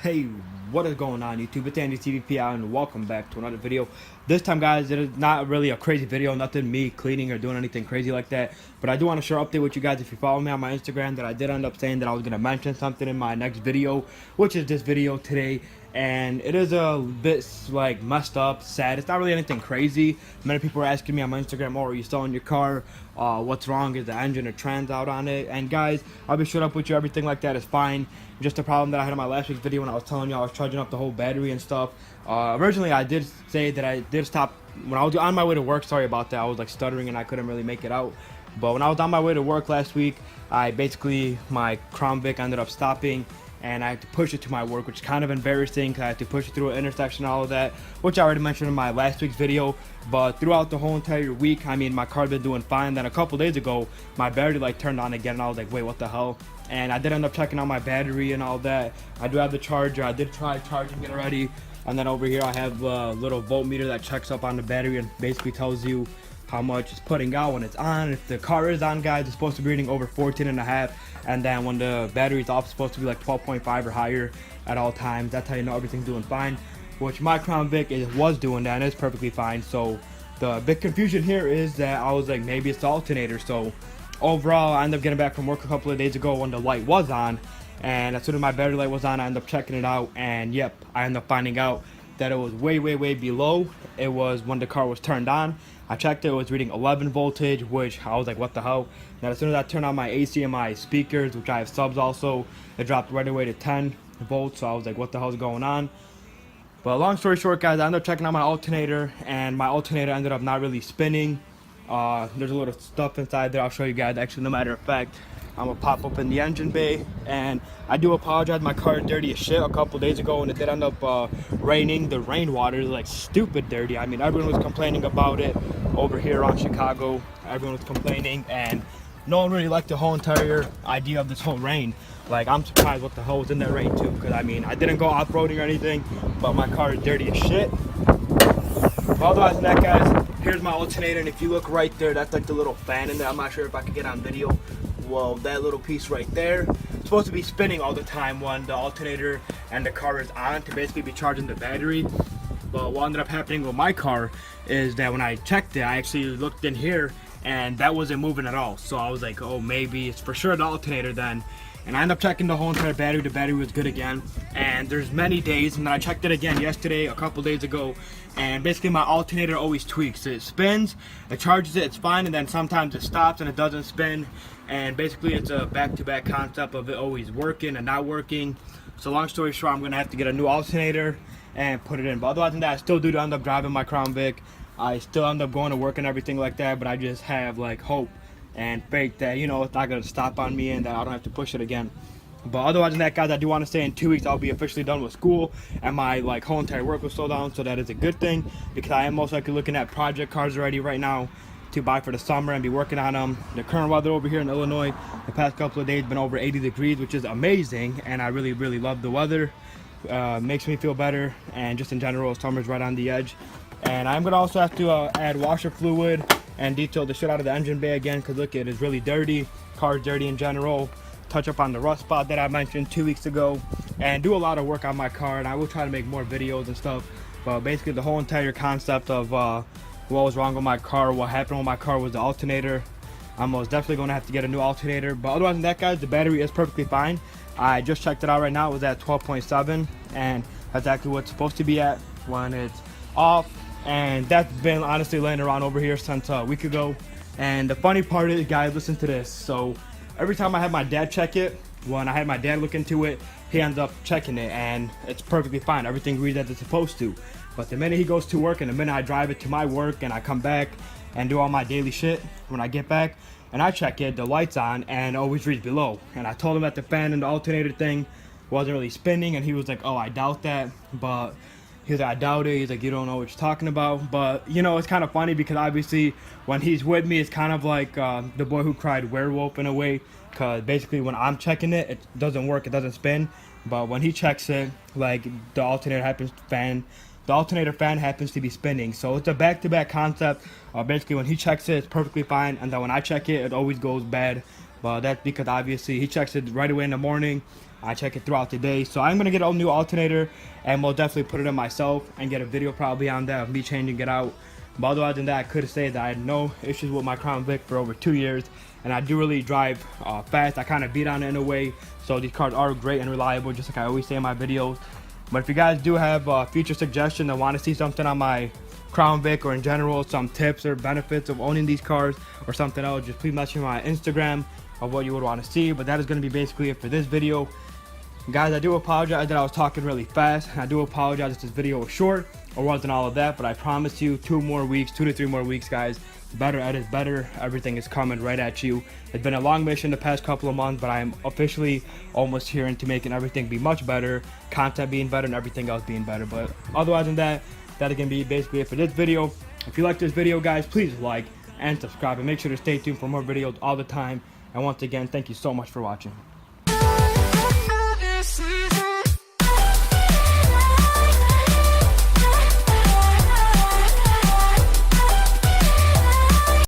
Hey, what is going on YouTube? It's Andy Cvpi and welcome back to another video. This time guys, it is not really a crazy video, nothing me cleaning or doing anything crazy like that. But I do want to share an update with you guys if you follow me on my Instagram that I did end up saying that I was going to mention something in my next video, which is this video today. And it is a bit like messed up, sad. It's not really anything crazy. Many people are asking me on my Instagram, oh, are you selling your car? What's wrong? Is the engine or trans out on it? And guys, I'll be straight up with you, everything like that is fine. Just a problem that I had in my last week's video when I was telling you I was charging up the whole battery and stuff. Originally I did say that I did stop when I was on my way to work. Sorry about that, I was like stuttering and I couldn't really make it out. But when I was on my way to work last week, my Crown Vic ended up stopping and I had to push it to my work, which is kind of embarrassing because I had to push it through an intersection and all of that, which I already mentioned in my last week's video. But throughout the whole entire week, I mean, my car's been doing fine. Then a couple days ago, my battery light turned on again and I was like, wait, what the hell? And I did end up checking out my battery and all that. I do have the charger. I did try charging it already. And then over here I have a little voltmeter that checks up on the battery and basically tells you how much it's putting out when it's on. If the car is on, guys, it's supposed to be reading over 14.5, and then when the battery's off, it's supposed to be like 12.5 or higher at all times. That's how you know everything's doing fine, which my Crown Vic was doing that, and it's perfectly fine. So the big confusion here is that I was like, maybe it's the alternator. So overall, I ended up getting back from work a couple of days ago when the light was on, and as soon as my battery light was on, I ended up checking it out, and yep, I ended up finding out that it was way below. It was when the car was turned on. I checked it, it was reading 11 voltage, which I was like, what the hell? Then as soon as I turned on my AC and my speakers, which I have subs also, it dropped right away to 10 volts. So I was like, what the hell is going on? But long story short, guys, I ended up checking out my alternator, and my alternator ended up not really spinning. There's a little stuff inside there I'll show you guys. Actually, no matter of fact, I'm gonna pop up in the engine bay, and I do apologize, my car is dirty as shit a couple days ago, and it did end up raining. The rainwater is like stupid dirty. I mean, everyone was complaining about it over here on Chicago. Everyone was complaining, and no one really liked the whole entire idea of this whole rain. Like, I'm surprised what the hell was in that rain too, because I mean, I didn't go off-roading or anything, but my car is dirty as shit. But otherwise than that, guys, here's my alternator, and if you look right there, that's like the little fan in there. I'm not sure if I can get on video. Well, that little piece right there, it's supposed to be spinning all the time when the alternator and the car is on to basically be charging the battery. But what ended up happening with my car is that when I checked it, I actually looked in here and that wasn't moving at all. So I was like, oh, maybe it's for sure the alternator then. And I ended up checking the whole entire battery. The battery was good again. And there's many days, and then I checked it again yesterday, a couple days ago, and basically my alternator always tweaks. It spins, it charges it, it's fine, and then sometimes it stops and it doesn't spin. And basically it's a back-to-back concept of it always working and not working. So long story short, I'm gonna have to get a new alternator and put it in. But otherwise than that, I still do end up driving my Crown Vic. I still end up going to work and everything like that, but I just have like hope and faith that, you know, it's not gonna stop on me and that I don't have to push it again. But otherwise than that, guys, I do want to say in 2 weeks I'll be officially done with school and my like whole entire work will slow down, so that is a good thing, because I am most likely looking at project cars already right now to buy for the summer and be working on them. The current weather over here in Illinois the past couple of days been over 80 degrees, which is amazing, and I really love the weather. Makes me feel better, and just in general, summer's right on the edge. And I'm gonna also have to add washer fluid and detail the shit out of the engine bay again, because look, it is really dirty. Car's dirty in general. Touch up on the rust spot that I mentioned 2 weeks ago, and do a lot of work on my car. And I will try to make more videos and stuff, but basically the whole entire concept of what was wrong with my car, what happened with my car, was the alternator. I'm most definitely gonna have to get a new alternator. But otherwise than that, guys, the battery is perfectly fine. I just checked it out right now. It was at 12.7, and that's actually what it's supposed to be at when it's off. And that's been honestly laying around over here since a week ago. And the funny part is, guys, listen to this. So every time I have my dad check it, when I had my dad look into it, he ends up checking it and it's perfectly fine. Everything reads as it's supposed to. But the minute he goes to work and the minute I drive it to my work and I come back and do all my daily shit, when I get back and I check it, the light's on and it always reads below. And I told him that the fan and the alternator thing wasn't really spinning, and he was like, oh, I doubt that. But he was like, I doubt it. He's like, you don't know what you're talking about. But, you know, it's kind of funny because obviously when he's with me, it's kind of like the boy who cried werewolf in a way. Because basically when I'm checking it, it doesn't work, it doesn't spin. But when he checks it, like the alternator fan happens to be spinning. So it's a back-to-back concept. Basically when he checks it, it's perfectly fine. And then when I check it, it always goes bad. But that's because obviously he checks it right away in the morning. I check it throughout the day. So I'm gonna get a new alternator, and we'll definitely put it in myself and get a video probably on that of me changing it out. But otherwise than that, I could say that I had no issues with my Crown Vic for over 2 years, and I do really drive fast. I kind of beat on it in a way, so these cars are great and reliable, just like I always say in my videos. But if you guys do have future suggestions and want to see something on my Crown Vic, or in general some tips or benefits of owning these cars or something else, just please message me on my Instagram of what you would want to see. But that is going to be basically it for this video, guys. I do apologize that I was talking really fast. I do apologize if this video was short or wasn't all of that, but I promise you 2 to 3 more weeks, guys. Better edits, better everything is coming right at you. It's been a long mission the past couple of months, but I am officially almost here into making everything be much better, content being better, and everything else being better. But otherwise than that, that can be basically it for this video. If you like this video, guys, please like and subscribe, and make sure to stay tuned for more videos all the time. And once again, thank you so much for watching.